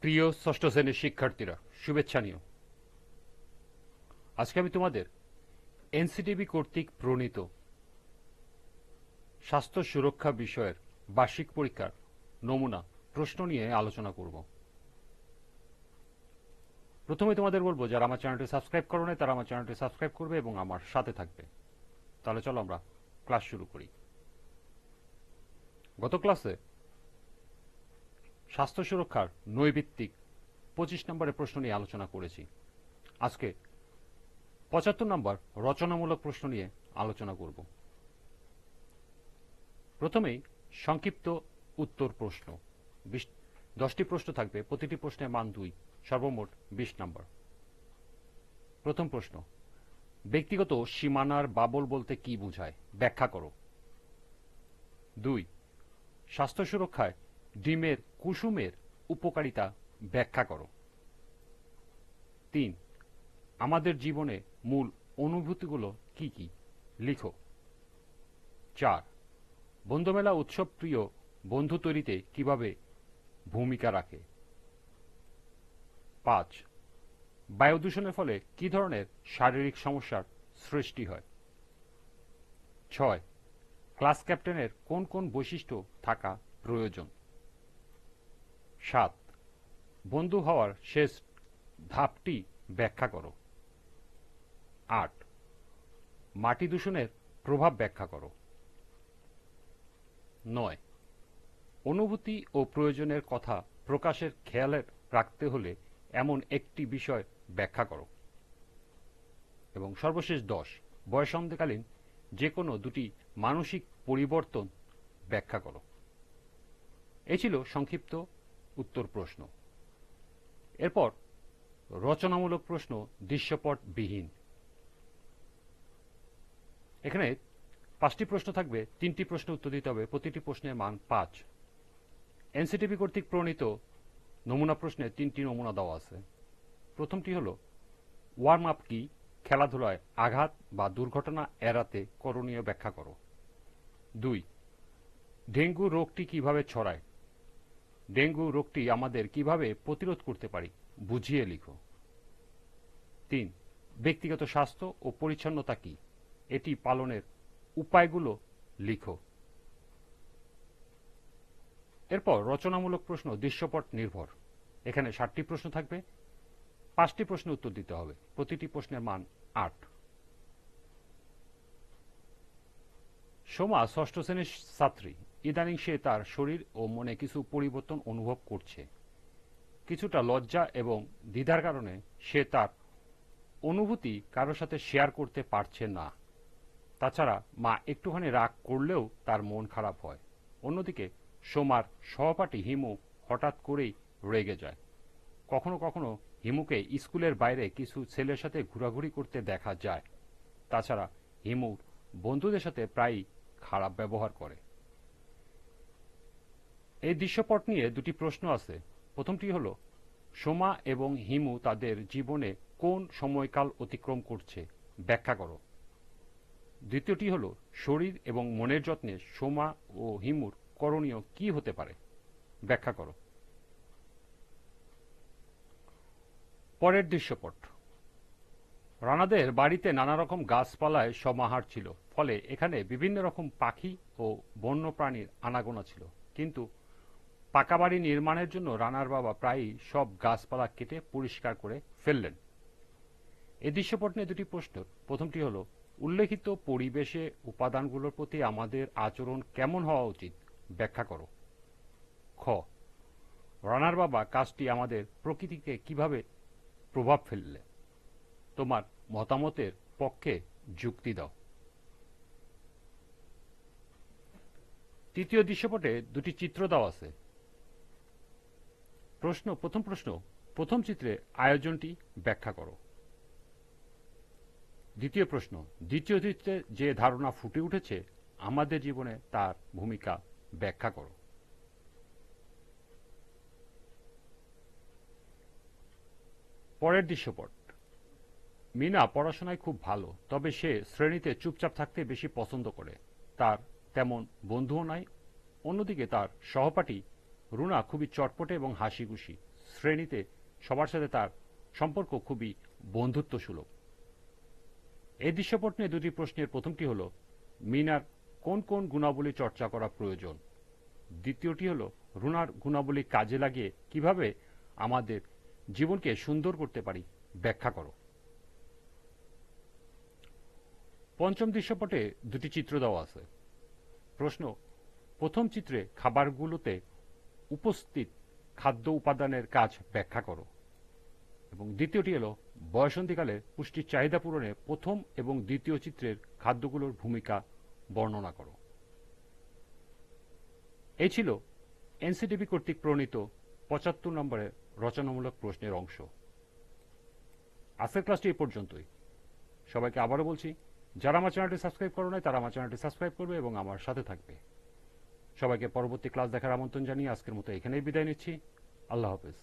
প্রিয় ষষ্ঠ শ্রেণীর শিক্ষার্থীরা, শুভেচ্ছা নিও। আজকে আমি তোমাদের এনসিটিবি কর্তৃক প্রণীত স্বাস্থ্য সুরক্ষা বিষয়ের বার্ষিক পরীক্ষার নমুনা প্রশ্ন নিয়ে আলোচনা করব। প্রথমে তোমাদের বলবো, যারা আমার চ্যানেলটি সাবস্ক্রাইব করো নাই তারা আমার চ্যানেলটি সাবস্ক্রাইব করবে এবং আমার সাথে থাকবে। তাহলে চলো আমরা ক্লাস শুরু করি। গত ক্লাসে স্বাস্থ্য সুরক্ষার নৈভিত্তিক 25 নম্বরের প্রশ্ন নিয়ে আলোচনা করেছি। আজকে 75 নম্বর রচনামূলক প্রশ্ন নিয়ে আলোচনা করব। প্রথমেই সংক্ষিপ্ত উত্তর প্রশ্ন। 10টি প্রশ্ন থাকবে, প্রতিটি প্রশ্নের মান 2, সর্বমোট 20 নম্বর। প্রথম প্রশ্ন, ব্যক্তিগত সীমানার বাবল বলতে কি বোঝায়, ব্যাখ্যা করো। 2, স্বাস্থ্য সুরক্ষায় ডিমের কুসুমের উপকারিতা ব্যাখ্যা করো। 3, আমাদের জীবনে মূল অনুভূতিগুলো কি কি, লিখো। 4, বন্ধুমেলা উৎসব প্রিয় বন্ধু তৈরিতে কিভাবে ভূমিকা রাখে। 5, বায়ু দূষণের ফলে কি ধরনের শারীরিক সমস্যার সৃষ্টি হয়। 6, ক্লাস ক্যাপ্টেনের কোন কোন বৈশিষ্ট্য থাকা প্রয়োজন। 7, বন্ধু হওয়ার শেষ ধাপটি ব্যাখ্যা করো। 8, মাটি দূষণের প্রভাব ব্যাখ্যা করো। 9, অনুভূতি ও প্রয়োজনের কথা প্রকাশের খেয়াল রাখতে হলে এমন একটি বিষয় ব্যাখ্যা করো। এবং সর্বশেষ 10, বয়সন্ধিকালীন যে কোনো দুটি মানসিক পরিবর্তন ব্যাখ্যা করো। এই ছিল সংক্ষিপ্ত উত্তর প্রশ্ন। এরপর রচনামূলক প্রশ্ন দৃশ্যপটবিহীন। এখানে 5টি প্রশ্ন থাকবে, 3টি প্রশ্ন উত্তর দিতে হবে, প্রতিটি প্রশ্নের মান 5। এনসিটিবি কর্তৃক প্রণীত নমুনা প্রশ্নে 3টি নমুনা দেওয়া আছে। প্রথমটি হল, ওয়ার্ম আপ কি, খেলাধুলায় আঘাত বা দুর্ঘটনা এড়াতে করণীয় ব্যাখ্যা করো। 2, ডেঙ্গু রোগটি কিভাবে ছড়ায়, ডেঙ্গু রোগটি আমাদের কিভাবে প্রতিরোধ করতে পারি, বুঝিয়ে লিখো। 3, ব্যক্তিগত স্বাস্থ্য ও পরিচ্ছন্নতা কি, এটি পালনের উপায়গুলো লিখো। এরপর রচনামূলক প্রশ্ন দৃশ্যপট নির্ভর। এখানে 7টি প্রশ্ন থাকবে, 5টি প্রশ্ন উত্তর দিতে হবে, প্রতিটি প্রশ্নের মান 8। সোমা ষষ্ঠ শ্রেণীর ছাত্রী। ইদানিং সে তার শরীর ও মনে কিছু পরিবর্তন অনুভব করছে। কিছুটা লজ্জা এবং দ্বিধার কারণে সে তার অনুভূতি কারোর সাথে শেয়ার করতে পারছে না। তাছাড়া মা একটুখানি রাগ করলেও তার মন খারাপ হয়। অন্যদিকে সোমার সহপাঠী হিমু হঠাৎ করেই রেগে যায়। কখনো কখনো হিমুকে স্কুলের বাইরে কিছু ছেলের সাথে ঘোরাঘুরি করতে দেখা যায়। তাছাড়া হিমুর বন্ধুদের সাথে প্রায়ই খারাপ ব্যবহার করে। এই দৃশ্যপট নিয়ে 2টি প্রশ্ন আছে। প্রথমটি হল, সোমা এবং হিমু তাদের জীবনে কোন সময়কাল অতিক্রম করছে, ব্যাখ্যা করো। দ্বিতীয়টি হল, শরীর এবং মনের যত্নে সোমা ও হিমুর করণীয় কি হতে পারে, ব্যাখ্যা করো। পরের দৃশ্যপট, রানাদের বাড়িতে নানা রকম গাছপালায় সমাহার ছিল, ফলে এখানে বিভিন্ন রকম পাখি ও বন্যপ্রাণীর আনাগোনা ছিল। কিন্তু পাকা বাড়ি নির্মাণের জন্য রানার বাবা প্রায়ই সব গাছপালা কেটে পরিষ্কার করে ফেললেন। এই দৃশ্যপট নিয়ে 2টি প্রশ্ন। প্রথমটি হল, উল্লেখিত পরিবেশে উপাদানগুলোর প্রতি আমাদের আচরণ কেমন হওয়া উচিত, ব্যাখ্যা করো। খ, রানার বাবা কাজটি আমাদের প্রকৃতিকে কিভাবে প্রভাব ফেললে, তোমার মতামতের পক্ষে যুক্তি দাও। তৃতীয় দৃশ্যপটে 2টি চিত্র দেওয়া আছে। প্রথম প্রশ্ন, প্রথম চিত্রে আয়োজনটি ব্যাখ্যা করো। দ্বিতীয় প্রশ্ন, দ্বিতীয় চিত্রে যে ধারণা ফুটে উঠেছে আমাদের জীবনে তার ভূমিকা ব্যাখ্যা করো। পরের দৃশ্যপট, মিনা পড়াশোনায় খুব ভালো, তবে সে শ্রেণীতে চুপচাপ থাকতে বেশি পছন্দ করে। তার তেমন বন্ধুও নাই। অন্যদিকে তার সহপাঠী রুনা খুবই চটপটে এবং হাসিখুশি। শ্রেণীতে সবার সাথে তার সম্পর্ক খুবই বন্ধুত্ব সুলভ। এই দৃশ্যপট নিয়ে দুটি প্রশ্নের প্রথমটি হলো মিনার কোন কোন গুণাবলী চর্চা করা প্রয়োজন, দ্বিতীয়টি হলো রুনার গুণাবলী কাজে লাগিয়ে কিভাবে আমাদের জীবনকে সুন্দর করতে পারি ব্যাখ্যা করো। পঞ্চম দৃশ্যপটে দুটি চিত্র দেওয়া আছে। প্রশ্ন, প্রথম চিত্রে খাবারগুলোতে উপস্থিত খাদ্য উপাদানের কাজ ব্যাখ্যা করো এবং দ্বিতীয়টি হলো বয়সন্ধিকালে পুষ্টির চাহিদা পূরণে প্রথম এবং দ্বিতীয় চিত্রের খাদ্যগুলোর ভূমিকা বর্ণনা করো। এই ছিল এনসিটিবি কর্তৃক প্রণীত ৭৫ নম্বরের রচনামূলক প্রশ্নের অংশ। আজকের ক্লাসটি এই পর্যন্তই। সবাইকে আবারও বলছি, যারা আমার চ্যানেলটি সাবস্ক্রাইব করো নাই তারা আমার চ্যানেলটি সাবস্ক্রাইব করবে এবং আমার সাথে থাকবে। সবাইকে পরবর্তী ক্লাস দেখার আমন্ত্রণ জানিয়ে আজকের মতো এখানেই বিদায় নিচ্ছি। আল্লাহ হাফেজ।